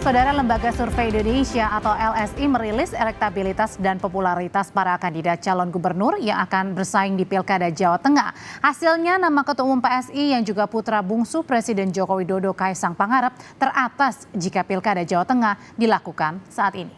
Saudara, Lembaga Survei Indonesia atau LSI merilis elektabilitas dan popularitas para kandidat calon gubernur yang akan bersaing di Pilkada Jawa Tengah. Hasilnya, nama Ketua Umum PSI yang juga putra bungsu Presiden Joko Widodo Kaisang Pangarep teratas jika Pilkada Jawa Tengah dilakukan saat ini.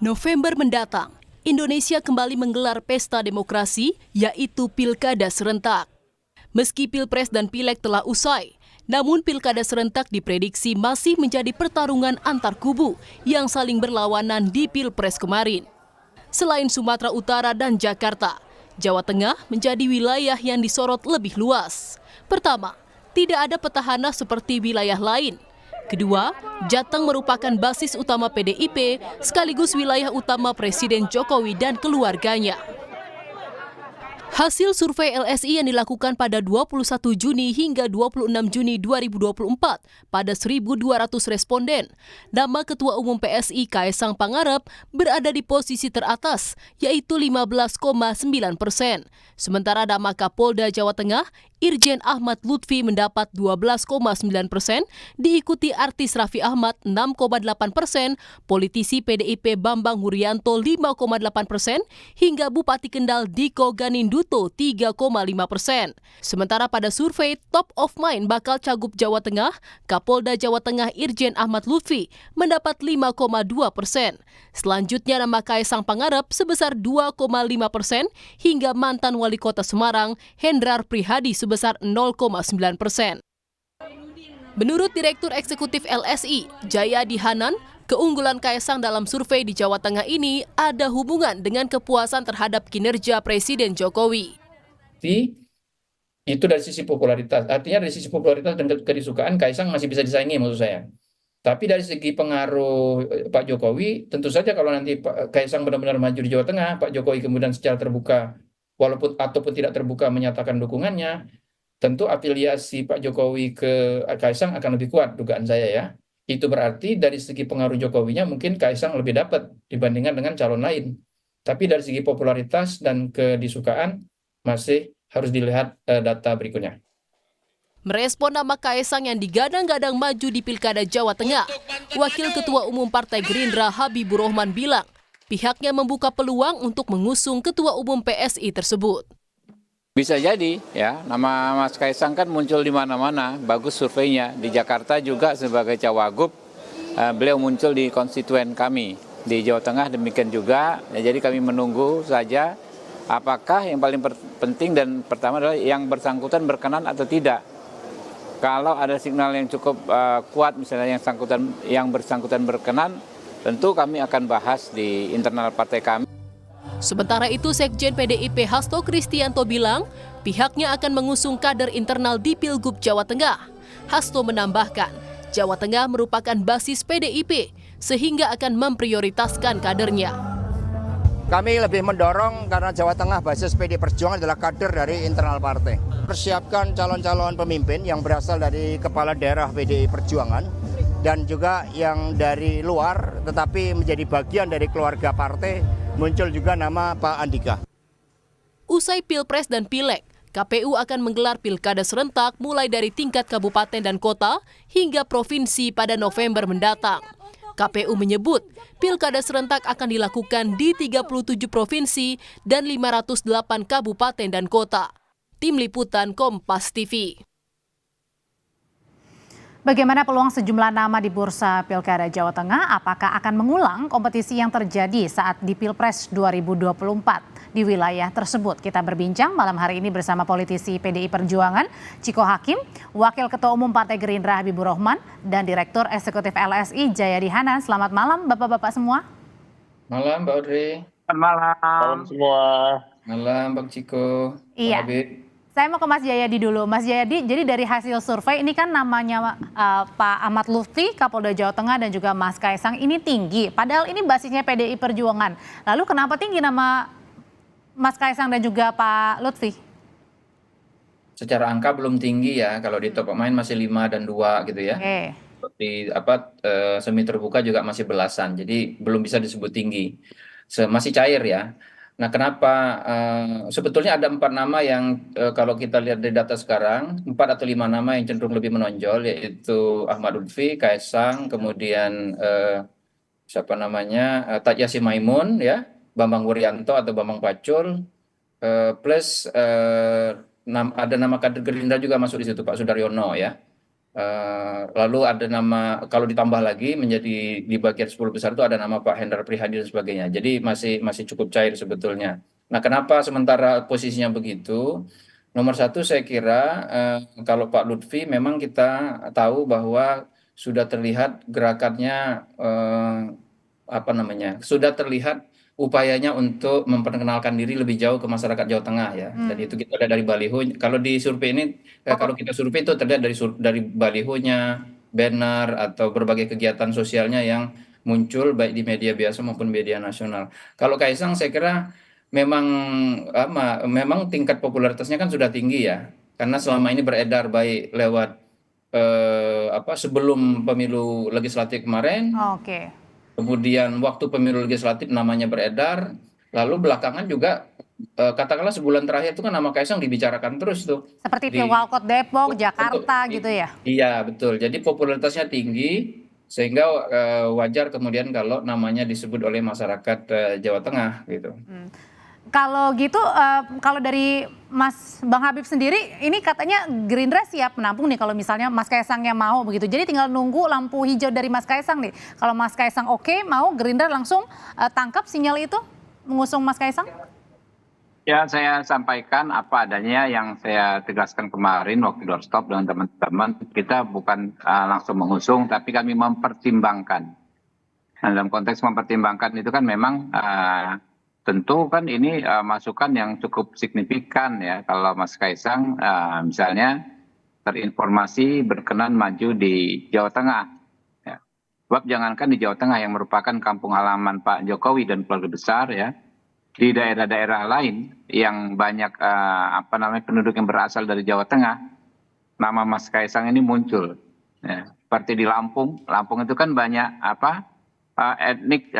November mendatang, Indonesia kembali menggelar pesta demokrasi, yaitu Pilkada serentak. Meski Pilpres dan Pileg telah usai, namun Pilkada serentak diprediksi masih menjadi pertarungan antar kubu yang saling berlawanan di Pilpres kemarin. Selain Sumatera Utara dan Jakarta, Jawa Tengah menjadi wilayah yang disorot lebih luas. Pertama, tidak ada petahana seperti wilayah lain. Kedua, Jateng merupakan basis utama PDIP sekaligus wilayah utama Presiden Jokowi dan keluarganya. Hasil survei LSI yang dilakukan pada 21 Juni hingga 26 Juni 2024 pada 1.200 responden, nama Ketua Umum PSI Kaisang Pangarep berada di posisi teratas, yaitu 15,9%. Sementara nama Kapolda Jawa Tengah, Irjen Ahmad Lutfi mendapat 12,9%, diikuti artis Raffi Ahmad 6,8%, politisi PDIP Bambang Wuryanto 5,8%, hingga Bupati Kendal Diko Ganinduto 3,5%. Sementara pada survei top of mind bakal Cagup Jawa Tengah, Kapolda Jawa Tengah Irjen Ahmad Lutfi mendapat 5,2%. Selanjutnya nama Kaisang Pangarep sebesar 2,5%, hingga mantan Wali Kota Semarang Hendrar Prihadi sebesar 0,9%. Menurut Direktur Eksekutif LSI, Jayadi Hanan, keunggulan Kaisang dalam survei di Jawa Tengah ini ada hubungan dengan kepuasan terhadap kinerja Presiden Jokowi. Itu dari sisi popularitas, artinya dari sisi popularitas dan kedisukaan Kaisang masih bisa disaingi maksud saya. Tapi dari segi pengaruh Pak Jokowi, tentu saja kalau nanti Pak Kaisang benar-benar maju di Jawa Tengah, Pak Jokowi kemudian secara terbuka, walaupun ataupun tidak terbuka menyatakan dukungannya, tentu afiliasi Pak Jokowi ke Kaisang akan lebih kuat, dugaan saya ya. Itu berarti dari segi pengaruh Jokowinya mungkin Kaisang lebih dapat dibandingkan dengan calon lain. Tapi dari segi popularitas dan kedisukaan masih harus dilihat data berikutnya. Merespon nama Kaisang yang digadang-gadang maju di Pilkada Jawa Tengah, Wakil Ketua Umum Partai Gerindra Habibur Rahman bilang, pihaknya membuka peluang untuk mengusung Ketua Umum PSI tersebut. Bisa jadi ya, nama Mas Kaisang kan muncul di mana-mana, bagus surveinya. Di Jakarta juga sebagai cawagup, beliau muncul di konstituen kami. Di Jawa Tengah demikian juga, ya, jadi kami menunggu saja apakah yang paling penting dan pertama adalah yang bersangkutan berkenan atau tidak. Kalau ada signal yang cukup kuat, misalnya yang bersangkutan berkenan, tentu kami akan bahas di internal partai kami. Sementara itu, Sekjen PDIP Hasto Kristianto bilang pihaknya akan mengusung kader internal di Pilgub Jawa Tengah. Hasto menambahkan, Jawa Tengah merupakan basis PDIP sehingga akan memprioritaskan kadernya. Kami lebih mendorong karena Jawa Tengah basis PD Perjuangan adalah kader dari internal partai. Persiapkan calon-calon pemimpin yang berasal dari kepala daerah PDI Perjuangan dan juga yang dari luar tetapi menjadi bagian dari keluarga partai, muncul juga nama Pak Andika. Usai Pilpres dan Pileg, KPU akan menggelar pilkada serentak mulai dari tingkat kabupaten dan kota hingga provinsi pada November mendatang. KPU menyebut pilkada serentak akan dilakukan di 37 provinsi dan 508 kabupaten dan kota. Tim Liputan Kompas TV. Bagaimana peluang sejumlah nama di bursa Pilkada Jawa Tengah? Apakah akan mengulang kompetisi yang terjadi saat di Pilpres 2024 di wilayah tersebut? Kita berbincang malam hari ini bersama politisi PDI Perjuangan, Ciko Hakim, Wakil Ketua Umum Partai Gerindra Habibur Rahman, dan Direktur Eksekutif LSI Jayadi Hanan. Selamat malam Bapak-Bapak semua. Malam Mbak Audrey. Selamat malam. Malam semua. Malam Bang Ciko. Iya. Habib. Saya mau ke Mas Jayadi dulu. Mas Jayadi, jadi dari hasil survei ini kan namanya Pak Ahmad Lutfi, Kapolda Jawa Tengah, dan juga Mas Kaisang ini tinggi. Padahal ini basisnya PDI Perjuangan. Lalu kenapa tinggi nama Mas Kaisang dan juga Pak Lutfi? Secara angka belum tinggi ya, kalau di top of mind masih 5 dan 2 gitu ya. Seperti semi terbuka juga masih belasan, jadi belum bisa disebut tinggi. Masih cair ya. Nah, kenapa sebetulnya ada 4 nama yang kalau kita lihat dari data sekarang, 4 atau 5 nama yang cenderung lebih menonjol, yaitu Ahmad Lutfi, Kaisang, kemudian siapa namanya, Taj Yassin Maimun, ya, Bambang Wuryanto atau Bambang Pacul, plus ada nama kader Gerindra juga masuk di situ, Pak Sudaryono, ya. Lalu ada nama, kalau ditambah lagi menjadi di bagian 10 besar itu ada nama Pak Hendrar Prihadi dan sebagainya. Jadi masih cukup cair sebetulnya. Nah, kenapa sementara posisinya begitu? Nomor satu saya kira kalau Pak Lutfi memang kita tahu bahwa sudah terlihat gerakannya apa namanya, sudah terlihat upayanya untuk memperkenalkan diri lebih jauh ke masyarakat Jawa Tengah, ya. Dan itu kita lihat dari baliho. Kalau di survei ini, kalau kita survei itu terlihat dari balihonya, banner atau berbagai kegiatan sosialnya yang muncul baik di media biasa maupun media nasional. Kalau Kaisang saya kira memang memang tingkat popularitasnya kan sudah tinggi, ya. Karena selama ini beredar baik lewat sebelum pemilu legislatif kemarin. Oke. Kemudian waktu pemilu legislatif namanya beredar, lalu belakangan juga katakanlah sebulan terakhir itu kan nama Kaisang dibicarakan terus tuh. Seperti Pilwalkot Depok, Jakarta gitu ya? Iya, betul. Jadi popularitasnya tinggi sehingga wajar kemudian kalau namanya disebut oleh masyarakat Jawa Tengah gitu. Kalau gitu, kalau dari Mas Bang Habib sendiri, ini katanya Gerindra siap menampung nih kalau misalnya Mas Kaisangnya mau begitu. Jadi tinggal nunggu lampu hijau dari Mas Kaisang nih. Kalau Mas Kaisang oke, mau Gerindra langsung tangkap sinyal itu, mengusung Mas Kaisang? Ya, saya sampaikan apa adanya yang saya tegaskan kemarin waktu doorstop dengan teman-teman. Kita bukan langsung mengusung, tapi kami mempertimbangkan. Nah, dalam konteks mempertimbangkan itu kan memang tentu kan ini masukan yang cukup signifikan, ya. Kalau Mas Kaisang misalnya terinformasi berkenan maju di Jawa Tengah. Ya. Sebab jangankan di Jawa Tengah yang merupakan kampung halaman Pak Jokowi dan keluarga besar, ya. Di daerah-daerah lain yang banyak penduduk yang berasal dari Jawa Tengah, nama Mas Kaisang ini muncul. Ya. Seperti di Lampung itu kan banyak etnik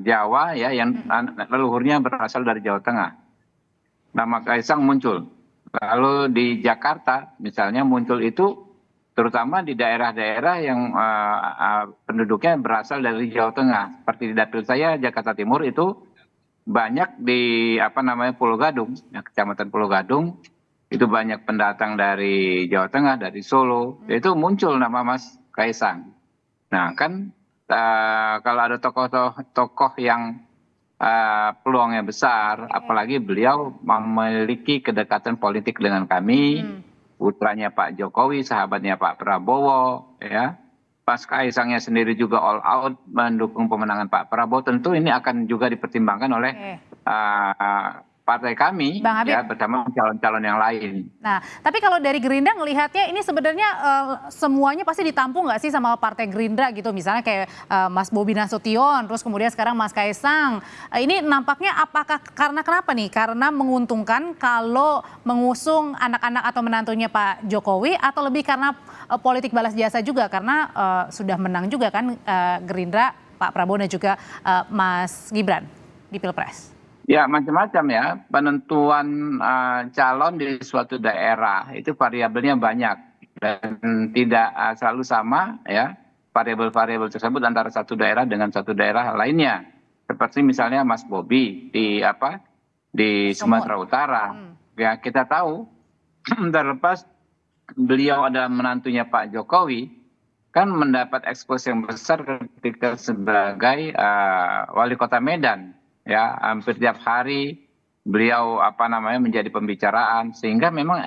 Jawa, ya, yang leluhurnya berasal dari Jawa Tengah. Nama Kaisang muncul. Lalu di Jakarta misalnya muncul itu terutama di daerah-daerah yang penduduknya berasal dari Jawa Tengah. Seperti di dapil saya Jakarta Timur itu banyak di Pulau Gadung, ya, Kecamatan Pulau Gadung itu banyak pendatang dari Jawa Tengah, dari Solo. Itu muncul nama Mas Kaisang. Nah, kan kalau ada tokoh yang peluangnya besar, apalagi beliau memiliki kedekatan politik dengan kami, putranya Pak Jokowi, sahabatnya Pak Prabowo, ya. Mas Kaisangnya sendiri juga all out mendukung pemenangan Pak Prabowo. Tentu ini akan juga dipertimbangkan oleh partai kami, ya, bersama calon-calon yang lain. Nah, tapi kalau dari Gerindra ngelihatnya ini sebenarnya semuanya pasti ditampung nggak sih sama partai Gerindra gitu? Misalnya kayak Mas Bobi Nasution, terus kemudian sekarang Mas Kaisang. Ini nampaknya apakah karena kenapa nih? Karena menguntungkan kalau mengusung anak-anak atau menantunya Pak Jokowi, atau lebih karena politik balas jasa juga karena sudah menang juga kan Gerindra, Pak Prabowo dan juga Mas Gibran di Pilpres? Ya, macam-macam, ya. Penentuan calon di suatu daerah itu variabelnya banyak dan tidak selalu sama, ya, variabel-variabel tersebut antara satu daerah dengan satu daerah lainnya. Seperti misalnya Mas Bobi di Sumatera Utara. Ya, kita tahu terlepas beliau adalah menantunya Pak Jokowi, kan mendapat ekspos yang besar ketika sebagai wali kota Medan. Ya, hampir tiap hari beliau menjadi pembicaraan sehingga memang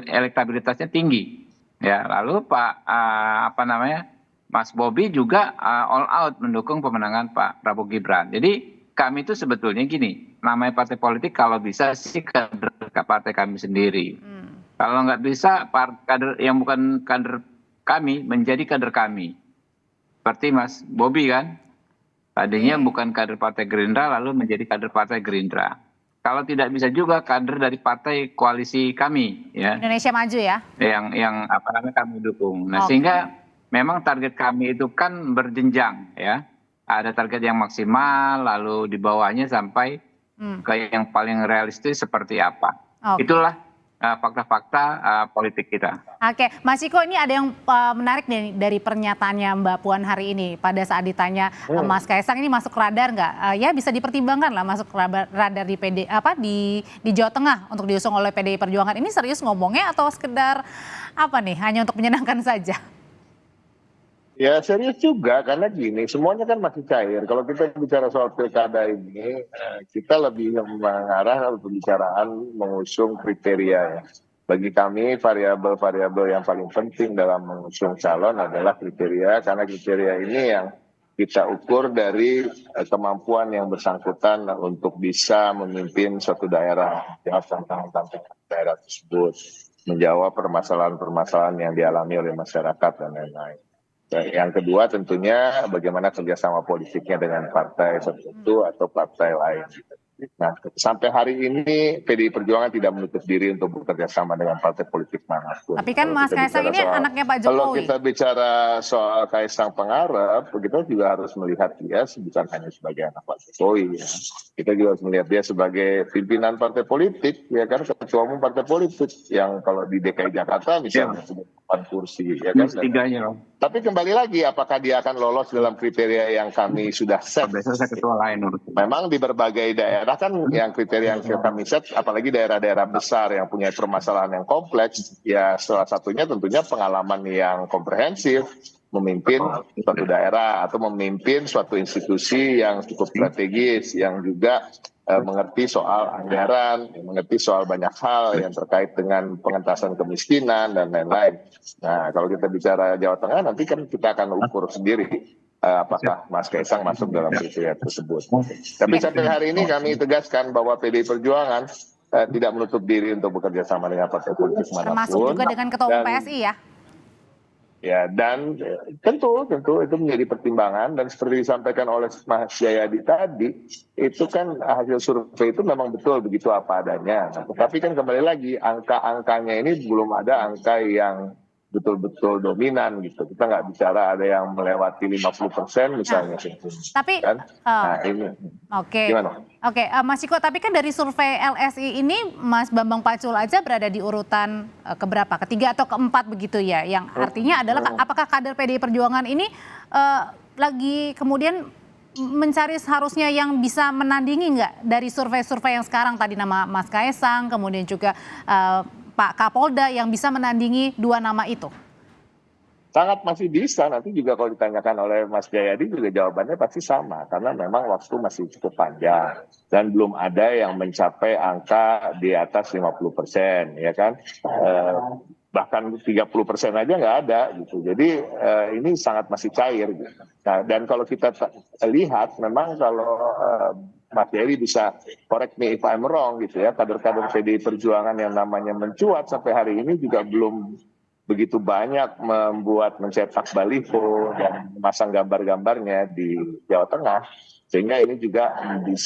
elektabilitasnya tinggi. Ya, lalu Mas Bobi juga all out mendukung pemenangan Pak Prabowo Gibran. Jadi kami itu sebetulnya gini, namanya partai politik kalau bisa sih kader partai kami sendiri. Kalau nggak bisa kader yang bukan kader kami menjadi kader kami. Seperti Mas Bobi kan. Tadinya bukan kader partai Gerindra lalu menjadi kader partai Gerindra. Kalau tidak bisa juga kader dari partai koalisi kami, ya. Indonesia Maju, ya. Yang kami dukung. Nah, sehingga memang target kami itu kan berjenjang, ya. Ada target yang maksimal, lalu di bawahnya sampai Kayak yang paling realistis seperti apa. Oke. Itulah fakta-fakta politik kita. Oke, Mas Ciko, ini ada yang menarik nih dari pernyataannya Mbak Puan hari ini pada saat ditanya Mas Kaisang ini masuk radar nggak? Ya bisa dipertimbangkan lah masuk radar di di Jawa Tengah untuk diusung oleh PDI Perjuangan. Ini serius ngomongnya atau sekedar apa nih? Hanya untuk menyenangkan saja? Ya serius juga, karena gini, semuanya kan masih cair. Kalau kita bicara soal pilkada ini, kita lebih mengarah ke pembicaraan mengusung kriteria ya. Bagi kami variabel-variabel yang paling penting dalam mengusung calon adalah kriteria, karena kriteria ini yang kita ukur dari kemampuan yang bersangkutan untuk bisa memimpin suatu daerah, jawab tantangan-tantangan daerah tersebut, menjawab permasalahan-permasalahan yang dialami oleh masyarakat dan lain-lain. Yang kedua tentunya bagaimana kerjasama politiknya dengan partai tertentu atau partai lain. Nah, sampai hari ini PDI Perjuangan tidak menutup diri untuk bekerja sama dengan partai politik manapun. Tapi kan Mas Kaisang ini anaknya Pak Jokowi. Kalau kita bicara soal Kaisang Pangarep, kita juga harus melihat dia bukan hanya sebagai anak Pak Jokowi. Ya. Kita juga harus melihat dia sebagai pimpinan partai politik, ya kan, ketua umum partai politik yang kalau di DKI Jakarta misalnya 4 kursi, ya kan. Tapi kembali lagi, apakah dia akan lolos dalam kriteria yang kami sudah set? Memang di berbagai daerah kan yang kriteria yang kami set, apalagi daerah-daerah besar yang punya permasalahan yang kompleks, ya salah satunya tentunya pengalaman yang komprehensif, memimpin suatu daerah atau memimpin suatu institusi yang cukup strategis, yang juga mengerti soal anggaran, mengerti soal banyak hal yang terkait dengan pengentasan kemiskinan dan lain-lain. Nah, kalau kita bicara Jawa Tengah, nanti kan kita akan ukur sendiri apakah Mas Kaisang masuk dalam kriteria tersebut. Tapi sampai hari ini kami tegaskan bahwa PDI Perjuangan tidak menutup diri untuk bekerja sama dengan partai politik manapun. Termasuk juga dengan Ketua Umum PSI ya? Ya, dan tentu itu menjadi pertimbangan, dan seperti disampaikan oleh Mas Jayadi tadi, itu kan hasil survei itu memang betul begitu apa adanya. Nah, tetapi kan kembali lagi angka-angkanya ini belum ada angka yang betul-betul dominan gitu. Kita nggak bicara ada yang melewati 50% misalnya. Tapi kan? Nah, ini. Oke. Gimana? Oke, Mas Ciko, tapi kan dari survei LSI ini Mas Bambang Pacul aja berada di urutan keberapa? Ketiga atau keempat begitu ya? Yang artinya adalah apakah kader PDI Perjuangan ini lagi kemudian mencari seharusnya yang bisa menandingi nggak dari survei-survei yang sekarang tadi nama Mas Kaisang, kemudian juga Pak Kapolda yang bisa menandingi dua nama itu? Sangat masih bisa, nanti juga kalau ditanyakan oleh Mas Jayadi juga jawabannya pasti sama, karena memang waktu masih cukup panjang dan belum ada yang mencapai angka di atas 50%, ya kan? Bahkan 30% aja nggak ada gitu. Jadi ini sangat masih cair gitu. Nah, dan kalau kita lihat memang kalau Mas Jayadi bisa correct me if I'm wrong gitu ya, kader-kader PDI Perjuangan yang namanya mencuat sampai hari ini juga belum begitu banyak mencetak baliho dan memasang gambar-gambarnya di Jawa Tengah, sehingga ini juga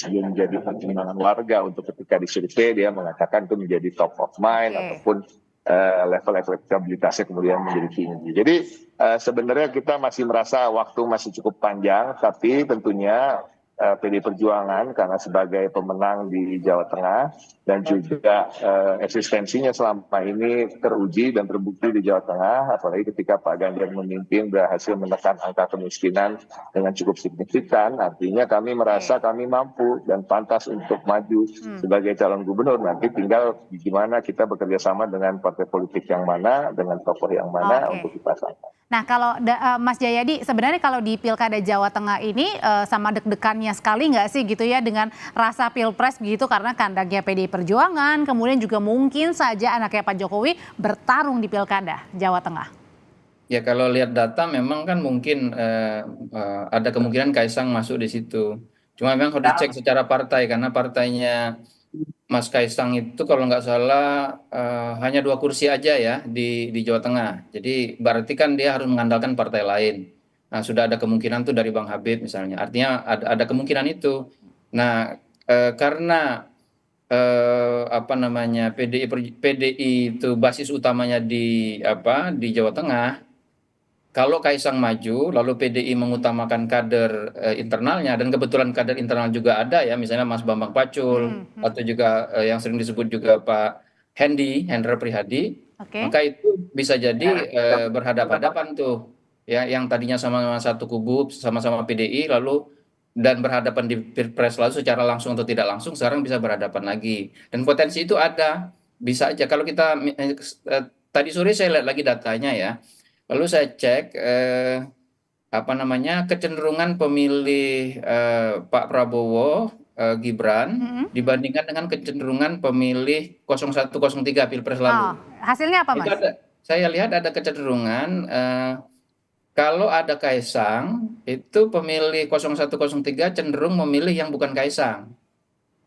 menjadi pertimbangan warga untuk ketika disurvei dia mengatakan itu menjadi top of mind ataupun level elektabilitasnya kemudian menjadi tinggi. Jadi sebenarnya kita masih merasa waktu masih cukup panjang, tapi tentunya PDI Perjuangan karena sebagai pemenang di Jawa Tengah dan juga eksistensinya selama ini teruji dan terbukti di Jawa Tengah, apalagi ketika Pak Ganjar memimpin berhasil menekan angka kemiskinan dengan cukup signifikan, artinya kami merasa kami mampu dan pantas untuk maju sebagai calon gubernur. Nanti tinggal gimana kita bekerja sama dengan partai politik yang mana, dengan tokoh yang mana untuk dipasangkan. Nah, kalau Mas Jayadi, sebenarnya kalau di Pilkada Jawa Tengah ini sama deg-degannya sekali nggak sih gitu ya dengan rasa Pilpres begitu, karena kandangnya PDI Perjuangan, kemudian juga mungkin saja anaknya Pak Jokowi bertarung di Pilkada Jawa Tengah? Ya kalau lihat data memang kan mungkin ada kemungkinan Kaisang masuk di situ. Cuma memang harus dicek secara partai, karena partainya Mas Kaisang itu kalau nggak salah hanya 2 kursi aja ya di Jawa Tengah. Jadi berarti kan dia harus mengandalkan partai lain. Nah, sudah ada kemungkinan tuh dari Bang Habib misalnya. Artinya ada kemungkinan itu. Nah, karena PDI itu basis utamanya di Jawa Tengah. kalau Kaisang maju, lalu PDI mengutamakan kader internalnya, dan kebetulan kader internal juga ada ya, misalnya Mas Bambang Pacul, atau juga yang sering disebut juga Pak Hendra Prihadi, Oke. maka itu bisa jadi berhadapan-hadapan tuh, ya, yang tadinya sama-sama satu kubu, sama-sama PDI, lalu dan berhadapan di Pilpres lalu secara langsung atau tidak langsung, sekarang bisa berhadapan lagi. Dan potensi itu ada, bisa aja. Kalau kita, tadi sore saya lihat lagi datanya ya, lalu saya cek kecenderungan pemilih Pak Prabowo Gibran dibandingkan dengan kecenderungan pemilih 0103 Pilpres lalu. Hasilnya apa, Mas? Saya lihat ada kecenderungan kalau ada Kaisang, itu pemilih 0103 cenderung memilih yang bukan Kaisang.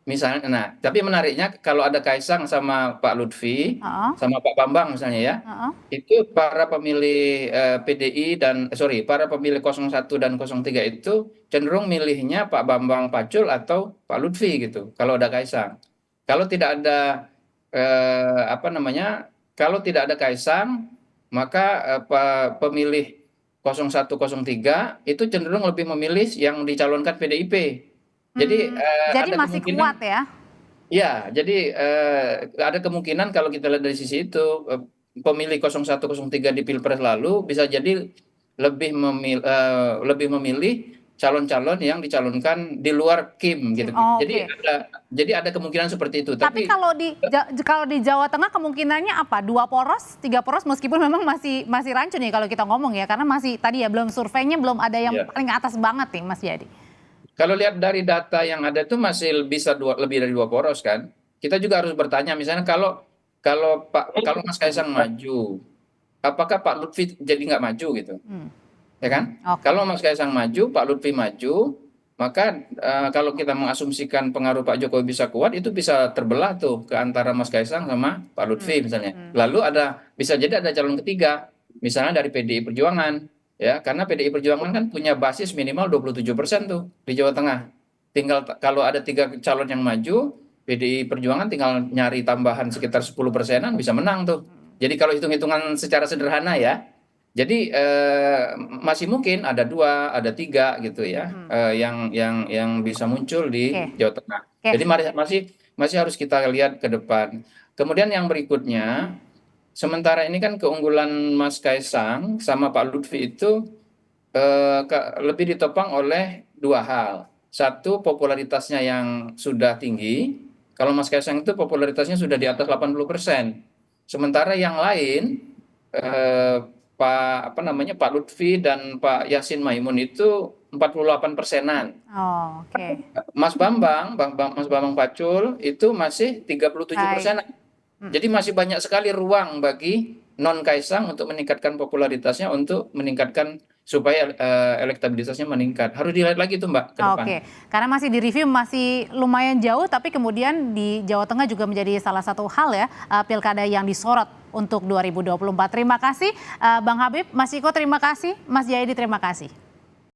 Misalnya, nah, tapi menariknya kalau ada Kaisang sama Pak Lutfi, sama Pak Bambang misalnya ya, itu para pemilih PDI para pemilih 01 dan 03 itu cenderung milihnya Pak Bambang Pacul atau Pak Lutfi gitu, kalau ada Kaisang. Kalau tidak ada kalau tidak ada Kaisang, maka pemilih 0103 itu cenderung lebih memilih yang dicalonkan PDIP. Jadi Jadi masih kuat ya? Ya, jadi ada kemungkinan kalau kita lihat dari sisi itu, pemilih 0103 di Pilpres lalu bisa jadi lebih memilih calon-calon yang dicalonkan di luar Kim gitu. Jadi ada kemungkinan seperti itu. Tapi kalau di Jawa Tengah kemungkinannya apa? 2 poros, 3 poros, meskipun memang masih rancu nih kalau kita ngomong ya, karena masih tadi ya belum surveinya belum ada yang paling atas banget nih, Mas Jayadi. Kalau lihat dari data yang ada itu masih bisa lebih dari 2 poros kan. Kita juga harus bertanya, misalnya kalau Mas Kaisang maju, apakah Pak Lutfi jadi nggak maju gitu, ya kan? Kalau Mas Kaisang maju, Pak Lutfi maju, maka kalau kita mengasumsikan pengaruh Pak Jokowi bisa kuat, itu bisa terbelah tuh ke antara Mas Kaisang sama Pak Lutfi misalnya. Lalu bisa jadi ada calon ketiga, misalnya dari PDI Perjuangan. Ya, karena PDI Perjuangan kan punya basis minimal 27% tuh di Jawa Tengah. Tinggal kalau ada 3 calon yang maju, PDI Perjuangan tinggal nyari tambahan sekitar 10%-an bisa menang tuh. Jadi kalau hitung-hitungan secara sederhana ya, jadi masih mungkin ada 2, ada 3 gitu ya, yang bisa muncul di Jawa Tengah. Jadi masih harus kita lihat ke depan. Kemudian yang berikutnya, sementara ini kan keunggulan Mas Kaisang sama Pak Lutfi itu lebih ditopang oleh 2 hal. Satu, popularitasnya yang sudah tinggi. Kalau Mas Kaisang itu popularitasnya sudah di atas 80%. Sementara yang lain, Pak Lutfi dan Pak Yasin Maimun itu 48%-an. Mas Bambang Pacul itu masih 37%-an. Jadi masih banyak sekali ruang bagi non Kaisang untuk meningkatkan popularitasnya, untuk meningkatkan supaya elektabilitasnya meningkat. Harus dilihat lagi tuh Mbak ke depan. Karena masih di review masih lumayan jauh, tapi kemudian di Jawa Tengah juga menjadi salah satu hal ya, pilkada yang disorot untuk 2024. Terima kasih Bang Habib, Mas Iko terima kasih, Mas Jayadi terima kasih.